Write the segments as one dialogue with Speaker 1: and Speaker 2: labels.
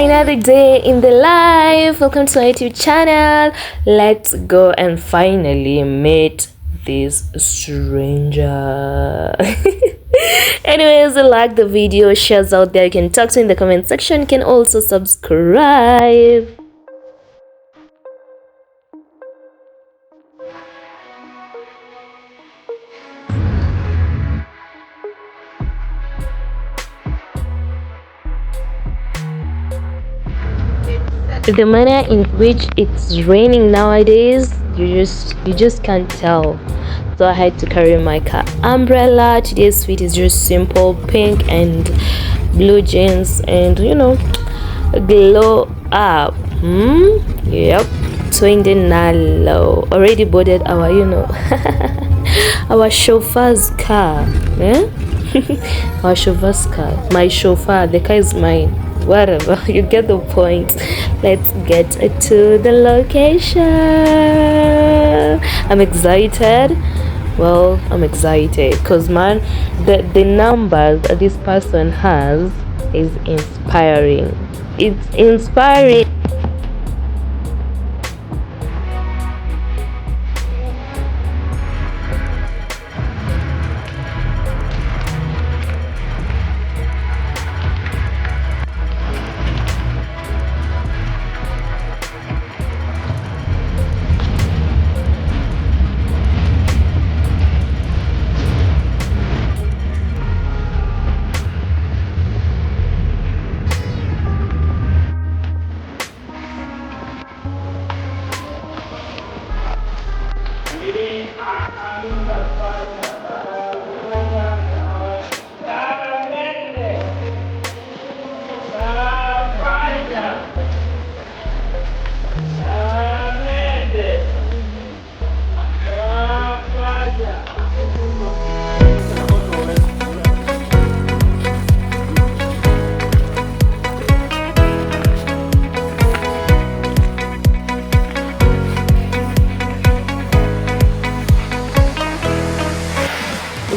Speaker 1: Another day in the life. Welcome to my YouTube channel. Let's go and finally meet this stranger. Anyways, like the video, shares out there. You can talk to in the comment section. You can also subscribe. The manner in which it's raining nowadays, you just can't tell. So I had to carry my car umbrella. Today's fit is just simple pink and blue jeans, and glow up. Yep, 20 nalo. Already boarded our our chauffeur's car. Our chauffeur's car. My chauffeur, the car is mine. Whatever, you get the point. Let's get to the location. I'm excited. Well, I'm excited because man, the numbers that this person has is inspiring. It's inspiring.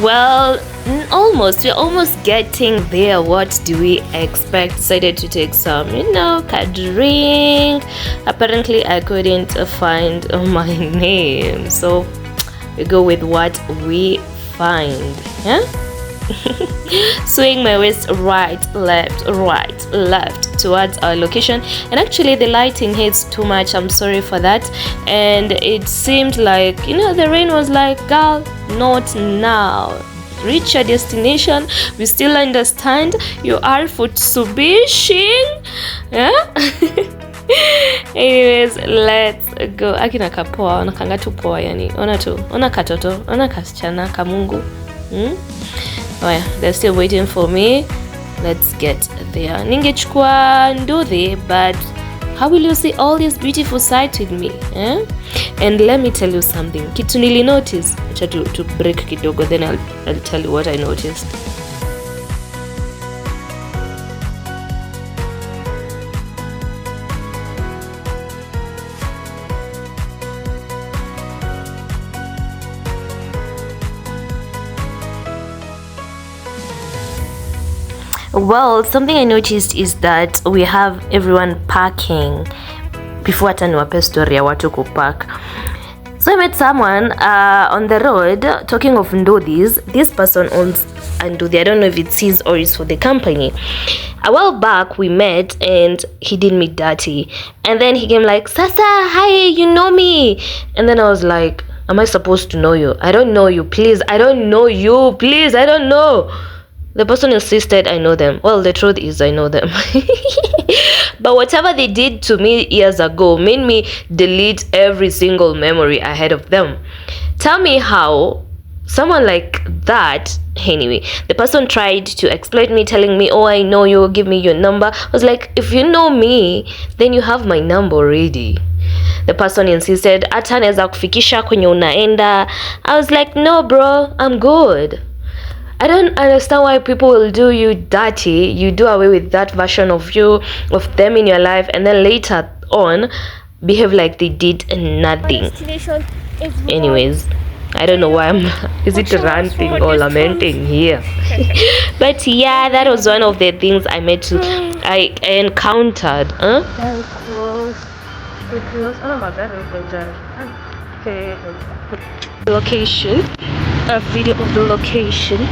Speaker 1: Well, we're almost getting there. What do we expect? Decided to take some, a drink. Apparently I couldn't find my name, so we go with what we find. Swing my waist right, left towards our location. And actually the lighting here is too much. I'm sorry for that. And it seemed like the rain was like, girl, not now. Reach your destination. We still understand you are for Tsubishin. Anyways, let's go. Akina kapoa, onakanga tu poa yani. Ona katoto, ona kasichana kamungu. Oh yeah, they're still waiting for me. Let's get there. Ningechukua nduthi, but how will you see all these beautiful sights with me? And let me tell you something. Kitu nili notice. Acha to break kidogo, then I'll tell you what I noticed. Well, something I noticed is that we have everyone parking before hata niwape story ya watu kupark. So I met someone on the road talking of ndudhis. This person owns a ndudhi. I don't know if it's his or it's for the company. A while back we met and he did me dirty. And then he came like, Sasa, hi, you know me. And then I was like, am I supposed to know you? I don't know you, please. I don't know you, please. I don't know. The person insisted I know them. Well, the truth is I know them. But whatever they did to me years ago made me delete every single memory I had of them. Tell me how someone like that, anyway, the person tried to exploit me, telling me, oh, I know you, give me your number. I was like, if you know me, then you have my number already. The person insisted, ata naeza kufikisha kwenye unaenda. I was like, no bro, I'm good. I don't understand why people will do you dirty. You do away with that version of you, of them in your life, and then later on behave like they did nothing. Anyways, I don't know why I'm is it ranting or lamenting here? But yeah, that was one of the things I made to I encountered. Huh? Okay. Location. A video of the location.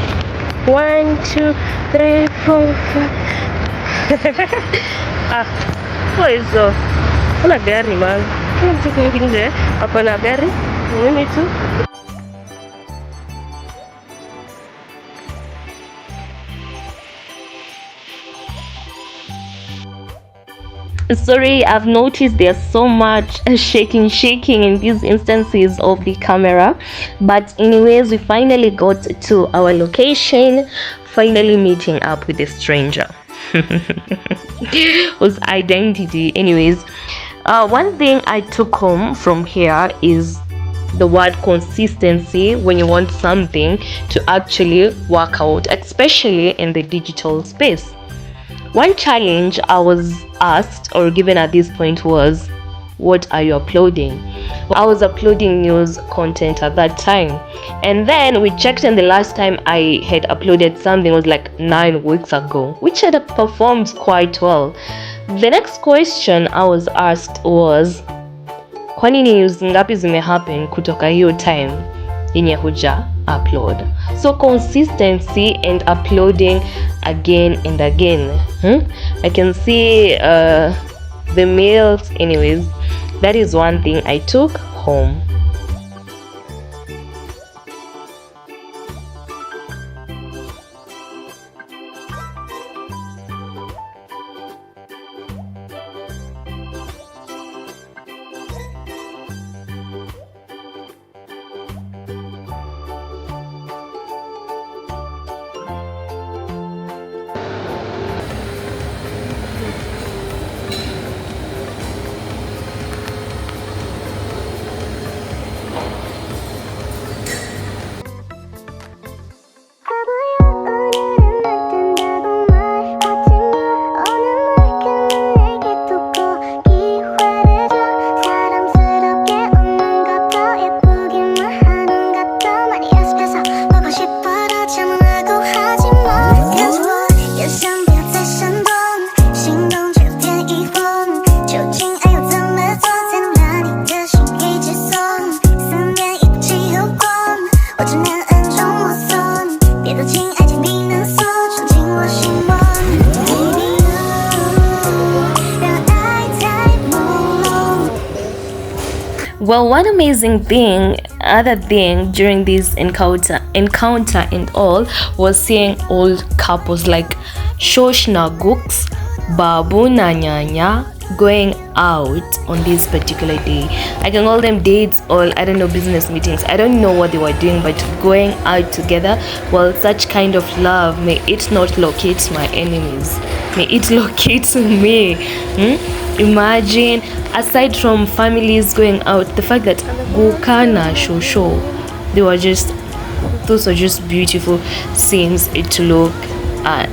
Speaker 1: 1, 2, 3, 4, 5. Ah, what is so? Kuna gari man. Kuna mtu mwingine hapa na gari. Mimi tu. Sorry, I've noticed there's so much shaking in these instances of the camera, but anyways, we finally got to our location, finally meeting up with a stranger whose identity. Anyways, one thing I took home from here is the word consistency when you want something to actually work out, especially in the digital space. One challenge I was asked or given at this point was, what are you uploading? I was uploading news content at that time, and then we checked, and the last time I had uploaded something was like 9 weeks ago, which had performed quite well. The next question I was asked was, kwani news ngapi zimehappen kutoka hiyo time yenye huja upload? So consistency and uploading again and again. I can see the mails. Anyways, that is one thing I took home. Well, one amazing other thing during this encounter and all, was seeing old couples like Shosh na Gooks, Babu na Nyanya going out on this particular day. I can call them dates or I don't know, business meetings. I don't know what they were doing, but going out together. Well, such kind of love, may it not locate my enemies. May it locate me. Imagine, aside from families going out, the fact that Gukana Shosho, those are just beautiful scenes to look at.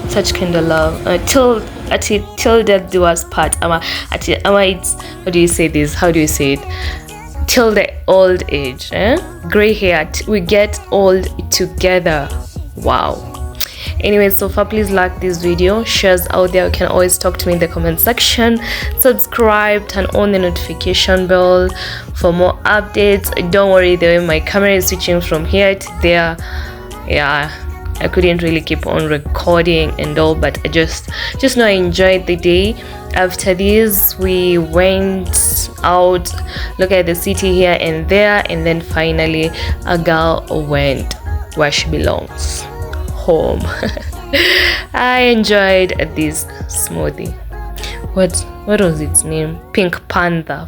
Speaker 1: Such kind of love. Till death do us part. What do you say this? How do you say it? Till the old age. Gray hair. We get old together. Wow. Anyway, so far, please like this video, shares out there. You can always talk to me in the comment section, subscribe, turn on the notification bell for more updates. Don't worry, the way my camera is switching from here to there, yeah, I couldn't really keep on recording and all, but I just know I enjoyed the day. After this, we went out, look at the city here and there, and then finally a girl went where she belongs, home. I enjoyed this smoothie. What was its name? Pink Panther.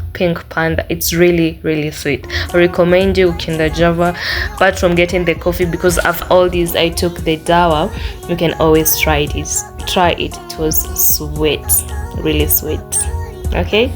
Speaker 1: It's really sweet. I recommend you Kinder Java. Apart from getting the coffee, because of all these I took the dawa, you can always try it. It was sweet, really sweet. Okay.